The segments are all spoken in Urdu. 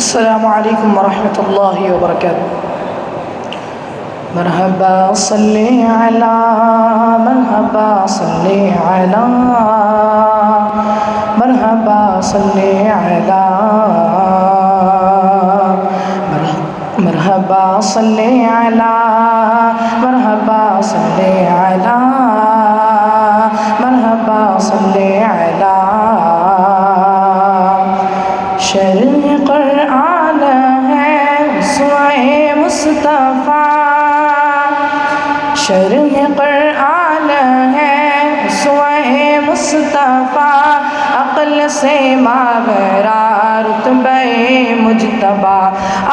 السلام علیکم ورحمۃ اللہ وبرکاتہ۔ مرحبا صلی علی مرحبا صلی علی مرحبا صلی علی مرحبا صلی علی مرحبا صلی علی مرحبا صلی علی شرح قرآن ہے اسوہ مصطفیٰ، شرح قرآن ہے اسوہ مصطفیٰ، عقل سے ماورا رتبہ مجتبیٰ،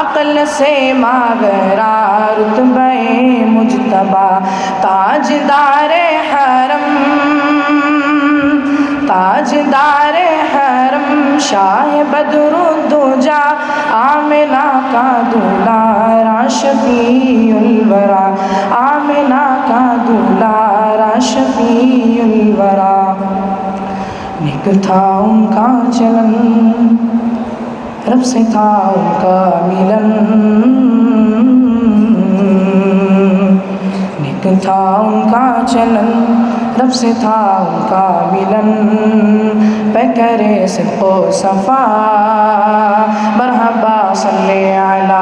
عقل سے ماورا رتبہ مجتبیٰ، تاجدار حرم تاجدار حرم شاہ بدر الدجا، آمنہ کا دولارا شفیع الورا، آمنہ کا دولارا شفیع الورا۔ نیک تھا ان کا چلن، رب سے تھا ان کا ملن، نیک تھا ان کا چلن، رب سے تھا ان کا ملن، پیکرے صدق و صفا، مرحبا صلی علی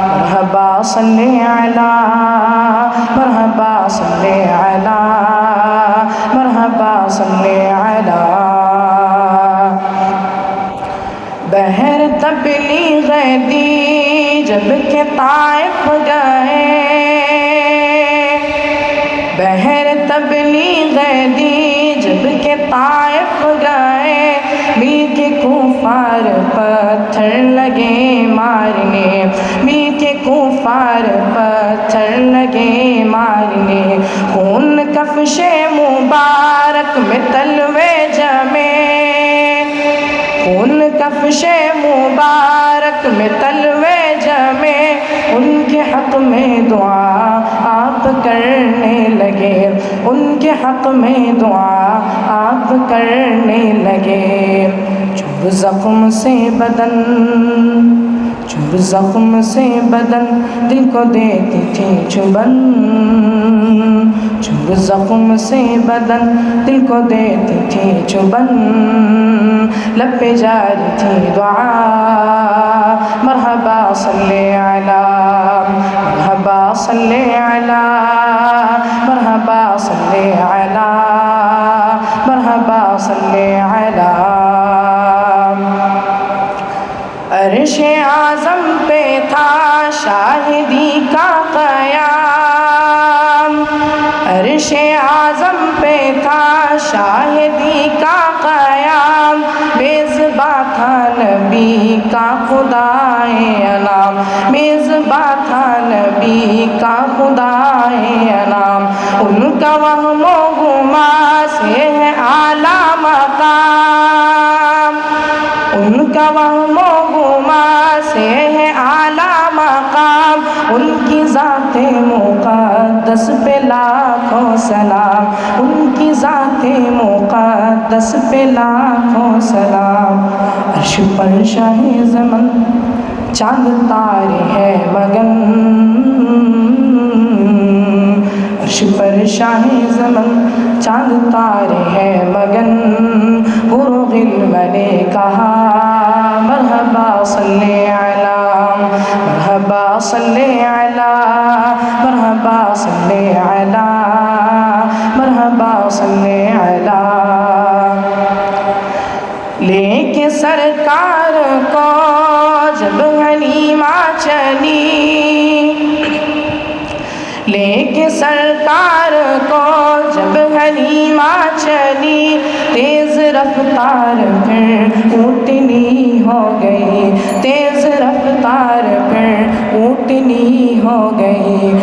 مرحبا صلی علی مرحبا صلی علی مرحبا صلی علی۔ بہر تبلیغ دی جب کہ طائف گئے، بہر تبلیغ دی جب کہ طائف گئے، مل کے کفار پتھر لگے مارنے، مل کے کفار پتھر لگے مارنے، خون کفش مبارک میں تلوے جمے، خون کفش مبارک میں تلوے جمے، ان کے حق میں دعا آپ کرنے لگے، ان کے حق میں دعا آپ کرنے لگے۔ چوب زخم سے بدن، چوب زخم سے بدن دل کو دیتی تھی چبن، چوب زخم سے بدن دل کو دیتی تھی چبن، لب پہ جاری تھی دعا، مرحبا صلی علی مرحبا صلی علی مرحبا صلی علی مرحبا صلی علی۔ عرش اعظم پہ تھا شاہدی کا قیام، عرش اعظم پہ تھا شاہدی کا قیام، میزباں تھا نبی کا خدائے انام، میزباں تھا نبی کا خدائے انام، ان کا وہم و گما سے ہے اعلیٰ مقام، ان کا وہم و گما سے ہے اعلیٰ مقام، ان کی ذات مقدس پہ لاکھوں سلام، ان کی ذات مقدس پہ لاکھوں سلام۔ عرش پر شاہ زمن چاند تارے ہے مگن، عرش پر شاہ زمن چاند تارے ہے مگن، بروغ علم نے کہا مرحبا صلی علی مرحبا صلی علی مرحبا صلی علی مرحبا صلی علی۔ لے کے سرکار کو جب حلیمہ چلی، لے کے سرکار کو جب حلیمہ چلی، تیز رفتار پھر اونٹنی ہو گئی، تیز رفتار پھر اونٹنی ہو گئی،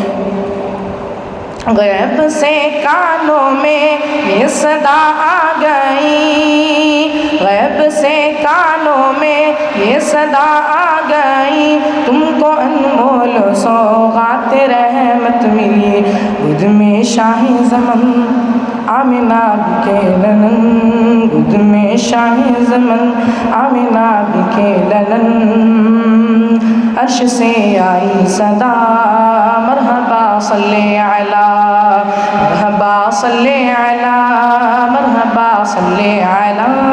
غیب سے کانوں میں یہ صدا آ گئی، غیب سے کانوں میں یہ صدا آ گئی، تم کو انمول سوغات رحمت ملی، بدھ میں شاہ زمن آمنہ بکے للن گود میں شاہ زمن آمنہ بکے للن عرش سے آئی صدا مرحبا صلی علی مرحبا صلی علی مرحبا صلی علی